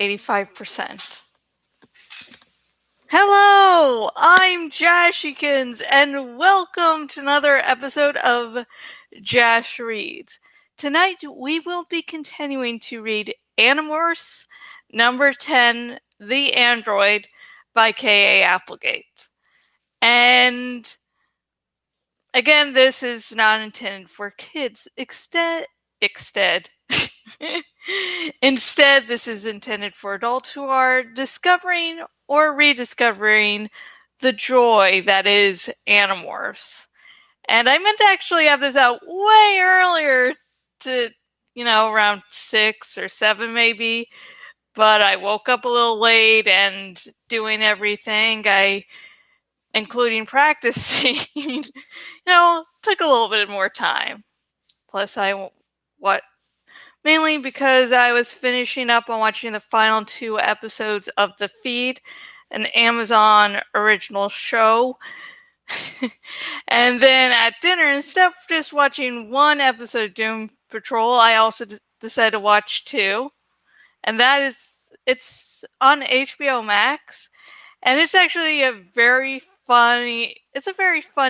85%. Hello, I'm Jashikins, and welcome to another episode of Jash Reads. Tonight we will be continuing to read Animorphs number 10, The Android by K.A. Applegate. And again, this is not intended for kids. Instead, this is intended for adults who are discovering or rediscovering the joy that is Animorphs. And I meant to actually have this out way earlier to, around 6 or 7 maybe. But I woke up a little late and doing everything, including practicing, took a little bit more time. Plus, mainly because I was finishing up on watching the final 2 episodes of The Feed, an Amazon original show. And then at dinner, instead of just watching 1 episode of Doom Patrol, I also decided to watch 2. And it's on HBO Max. And it's actually a very fun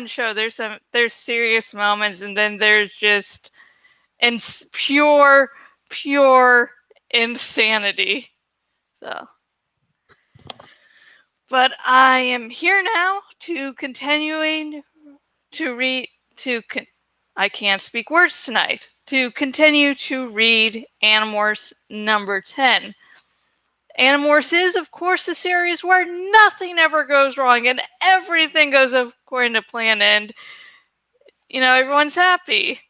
show. There's serious moments, and then there's just pure insanity. But I am here now to continuing to read I can't speak words tonight. To continue to read Animorphs number 10. Animorphs is, of course, a series where nothing ever goes wrong and everything goes according to plan, and everyone's happy.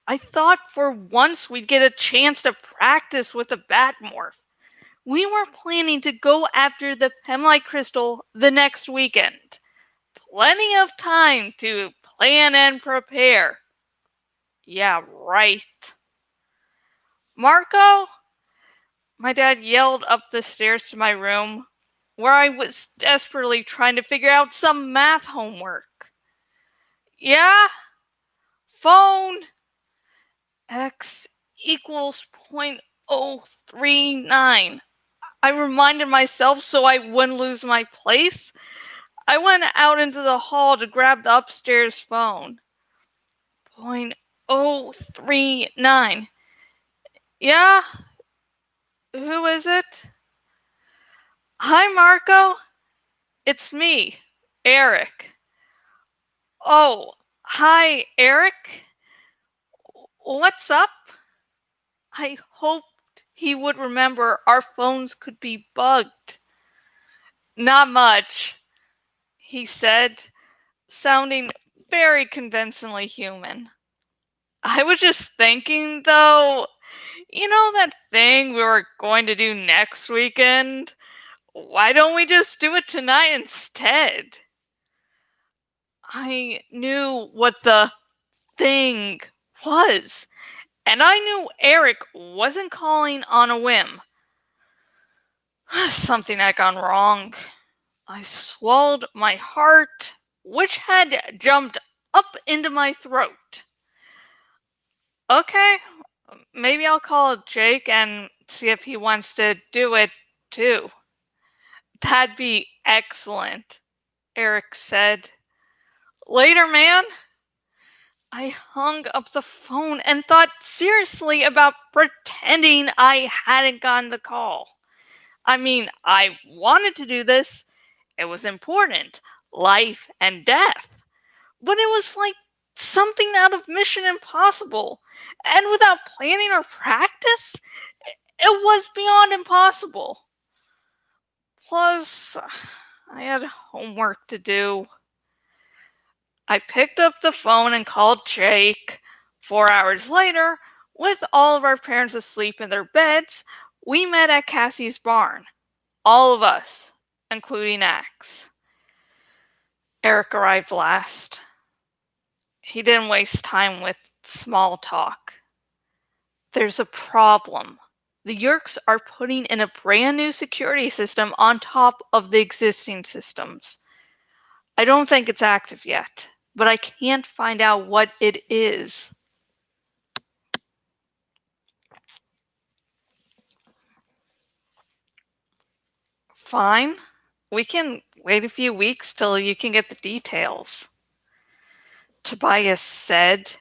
I thought for once we'd get a chance to practice with a Batmorph. We were planning to go after the Pemlight Crystal the next weekend. Plenty of time to plan and prepare. Yeah, right. Marco? My dad yelled up the stairs to my room, where I was desperately trying to figure out some math homework. Yeah? Phone? X equals 0.039. I reminded myself so I wouldn't lose my place. I went out into the hall to grab the upstairs phone. 0.039. Yeah? Who is it? Hi, Marco. It's me, Erek. Oh, hi, Erek. What's up? I hoped he would remember our phones could be bugged. Not much, he said, sounding very convincingly human. I was just thinking, though, that thing we were going to do next weekend? Why don't we just do it tonight instead? I knew what the thing was, and I knew Erek wasn't calling on a whim. Something had gone wrong. I swallowed my heart, which had jumped up into my throat. Okay, maybe I'll call Jake and see if he wants to do it too. That'd be excellent, Erek said. Later, man. I hung up the phone and thought seriously about pretending I hadn't gotten the call. I mean, I wanted to do this. It was important. Life and death. But it was like something out of Mission Impossible. And without planning or practice, it was beyond impossible. Plus, I had homework to do. I picked up the phone and called Jake. 4 hours later, with all of our parents asleep in their beds, we met at Cassie's barn. All of us, including Axe. Erek arrived last. He didn't waste time with small talk. There's a problem. The Yeerks are putting in a brand new security system on top of the existing systems. I don't think it's active yet, but I can't find out what it is. Fine. We can wait a few weeks till you can get the details. Tobias said.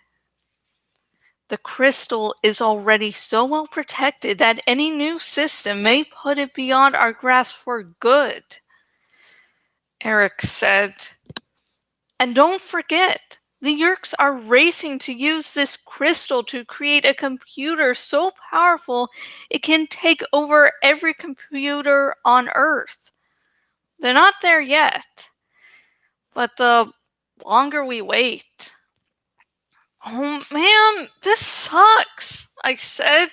The crystal is already so well protected that any new system may put it beyond our grasp for good, Erek said. And don't forget, the Yeerks are racing to use this crystal to create a computer so powerful it can take over every computer on Earth. They're not there yet, but the longer we wait... Oh man, this sucks, I said.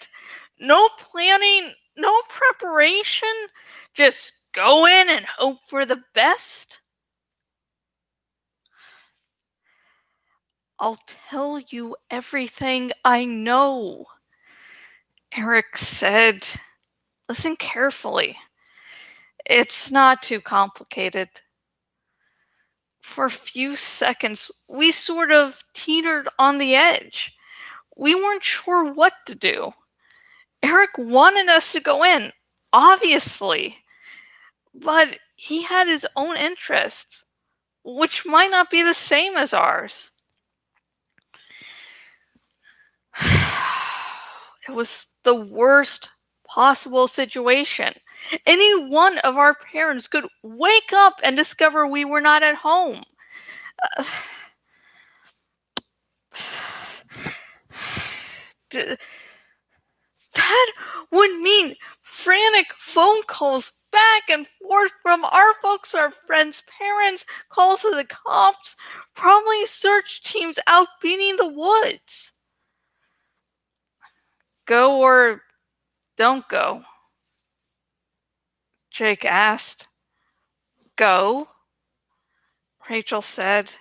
No planning, no preparation, just go in and hope for the best. I'll tell you everything I know, Erek said. Listen carefully. It's not too complicated. For a few seconds, we sort of teetered on the edge. We weren't sure what to do. Erek wanted us to go in, obviously, but he had his own interests, which might not be the same as ours. It was the worst possible situation. Any one of our parents could wake up and discover we were not at home. That would mean frantic phone calls back and forth from our folks, our friends' parents, calls to the cops, probably search teams out beating the woods. Go or don't go? Jake asked. Go, Rachel said,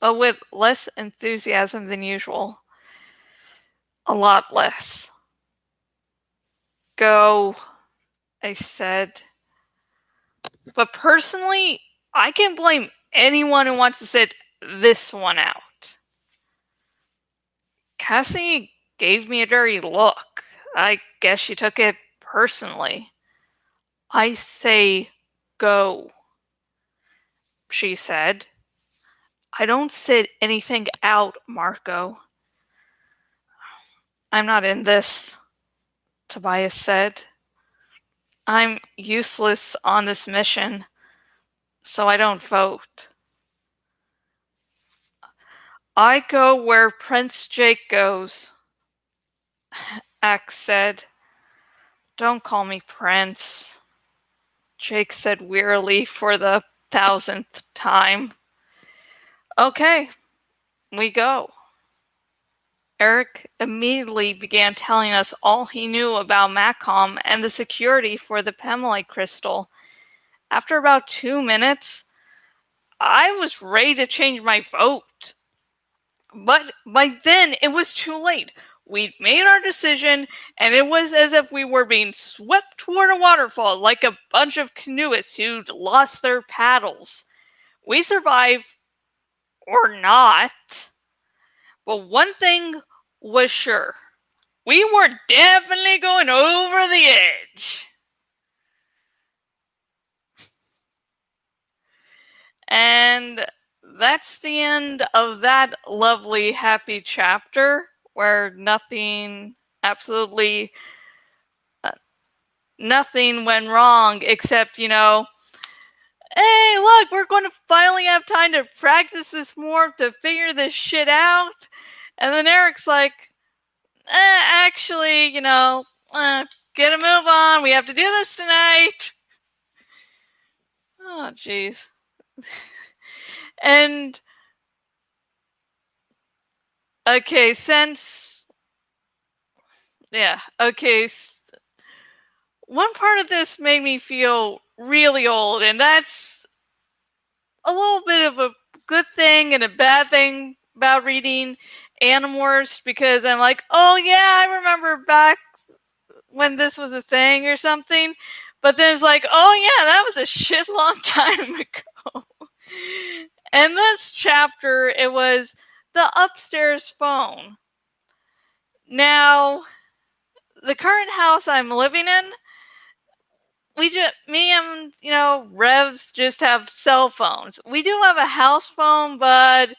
but with less enthusiasm than usual. A lot less. Go, I said. But personally, I can't blame anyone who wants to sit this one out. Cassie gave me a dirty look. I guess she took it personally. I say go, she said. I don't sit anything out, Marco. I'm not in this, Tobias said. I'm useless on this mission, so I don't vote. I go where Prince Jake goes, Axe said. Don't call me Prince, Jake said wearily for the 1000th time. Okay, we go. Erek immediately began telling us all he knew about Macom and the security for the Pemalite crystal. After about 2 minutes, I was ready to change my vote. But by then, it was too late. We'd made our decision, and it was as if we were being swept toward a waterfall like a bunch of canoeists who'd lost their paddles. We survived, or not. But one thing was sure. We were definitely going over the edge. And that's the end of that lovely, happy chapter where absolutely nothing went wrong except, hey, look, we're going to finally have time to practice this morph to figure this shit out. And then Erek's like, actually, get a move on. We have to do this tonight. Oh, jeez. And okay, one part of this made me feel really old, and that's a little bit of a good thing and a bad thing about reading Animorphs, because I'm like, oh yeah, I remember back when this was a thing or something. But then it's like, oh yeah, that was a shit long time ago. In this chapter, it was the upstairs phone. Now, the current house I'm living in, me and, Revs just have cell phones. We do have a house phone, but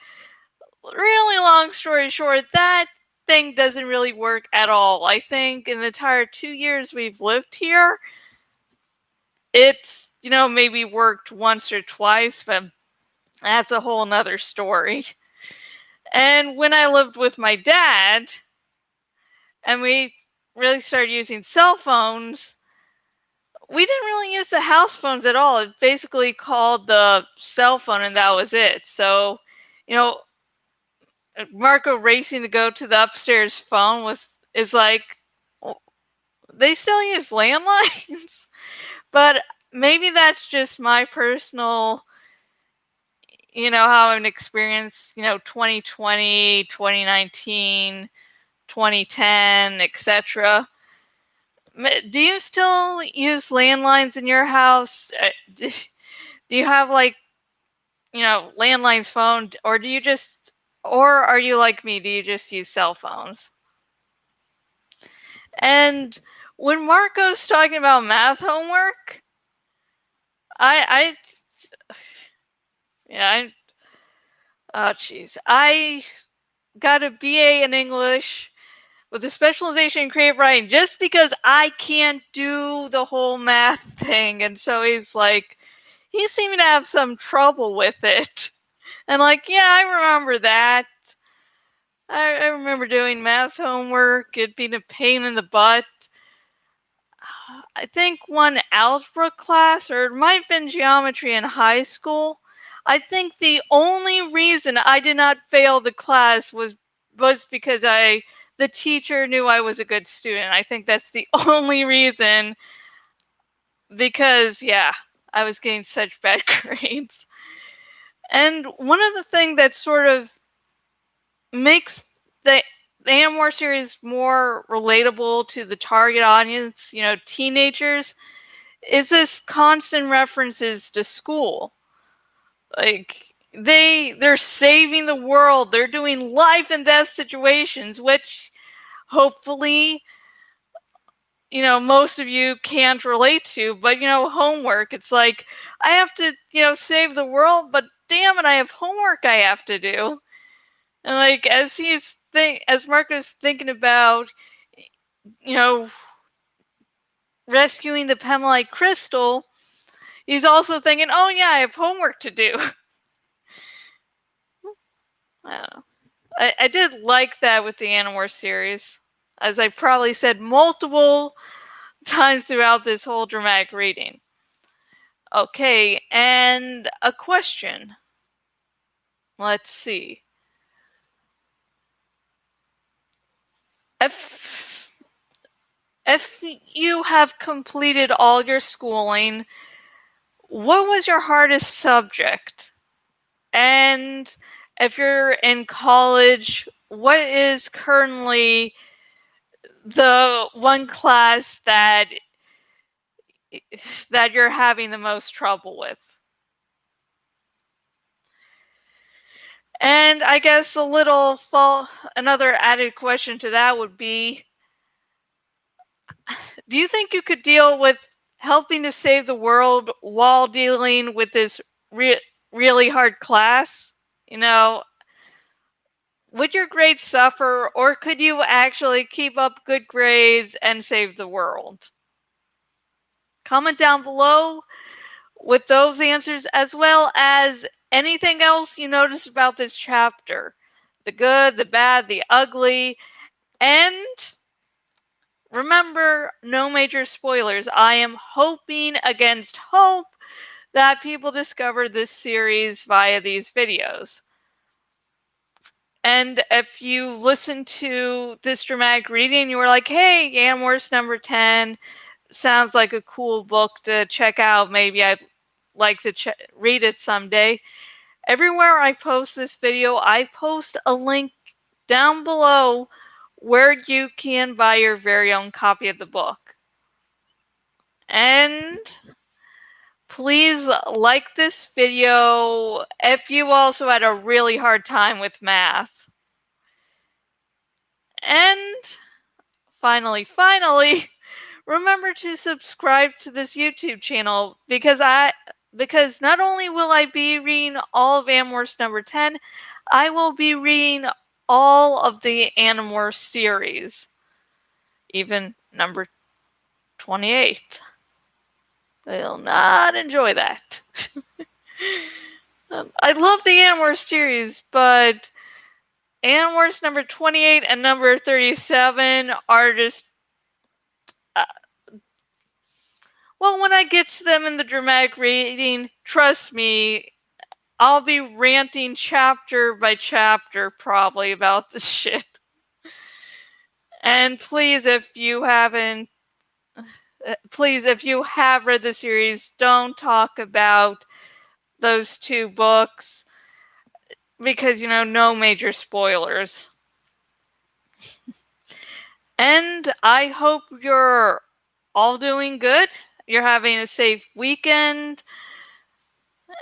really long story short, that thing doesn't really work at all. I think in the entire 2 years we've lived here, it's, maybe worked once or twice, but that's a whole nother story. And when I lived with my dad, and we really started using cell phones, we didn't really use the house phones at all. It basically called the cell phone and that was it. So, Marco racing to go to the upstairs phone is like, they still use landlines, but maybe that's just my personal, how I've experienced, 2020, 2019, 2010, etc. Do you still use landlines in your house? Do you have landlines phone, or or are you like me? Do you just use cell phones? And when Marco's talking about math homework, I yeah, oh jeez, I got a BA in English with a specialization in creative writing just because I can't do the whole math thing. And so he seemed to have some trouble with it. And yeah, I remember that. I remember doing math homework, it being a pain in the butt. I think one algebra class, or it might have been geometry in high school. I think the only reason I did not fail the class was because the teacher knew I was a good student. I think that's the only reason, because yeah, I was getting such bad grades. And one of the things that sort of makes the Animorphs series more relatable to the target audience, teenagers, is this constant references to school. They're saving the world. They're doing life and death situations, which hopefully, most of you can't relate to, but homework, it's like, I have to, save the world, but damn it, I have homework I have to do. And as Marco's thinking about, rescuing the Pemalite crystal, he's also thinking, oh yeah, I have homework to do. I don't know. I did like that with the Animorphs series, as I probably said multiple times throughout this whole dramatic reading. Okay, and a question. Let's see. If you have completed all your schooling, what was your hardest subject? And if you're in college, what is currently the one class that you're having the most trouble with? And I guess another added question to that would be, do you think you could deal with helping to save the world while dealing with this really hard class? Would your grades suffer, or could you actually keep up good grades and save the world? Comment down below with those answers, as well as anything else you notice about this chapter. The good, the bad, the ugly, and remember, no major spoilers. I am hoping against hope that people discover this series via these videos. And if you listen to this dramatic reading, you were like, hey, Animorphs number 10 sounds like a cool book to check out. Maybe I'd like to read it someday. Everywhere I post this video, I post a link down below where you can buy your very own copy of the book. And please like this video if you also had a really hard time with math. And finally, remember to subscribe to this YouTube channel because not only will I be reading all of Animorphs number 10, I will be reading all of the Animorphs series, even number 28. They'll not enjoy that. I love the Animorphs series, but Animorphs number 28 and number 37 are just... well, when I get to them in the dramatic reading, trust me, I'll be ranting chapter by chapter probably about this shit. And please, if you have read the series, don't talk about those two books because, no major spoilers. And I hope you're all doing good. You're having a safe weekend.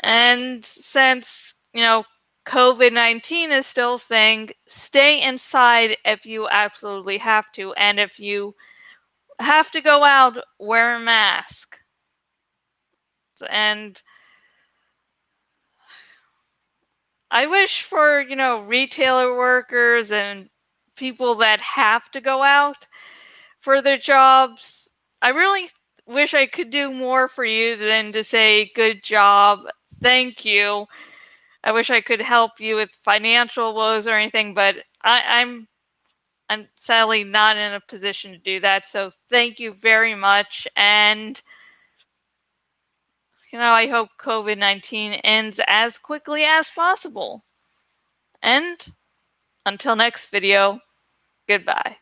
And since, COVID-19 is still a thing, stay inside if you absolutely have to. And if you have to go out, wear a mask. And I wish for, retailer workers and people that have to go out for their jobs, I really wish I could do more for you than to say, good job, thank you. I wish I could help you with financial woes or anything, but I'm sadly not in a position to do that. So thank you very much. And, I hope COVID-19 ends as quickly as possible. And until next video, goodbye.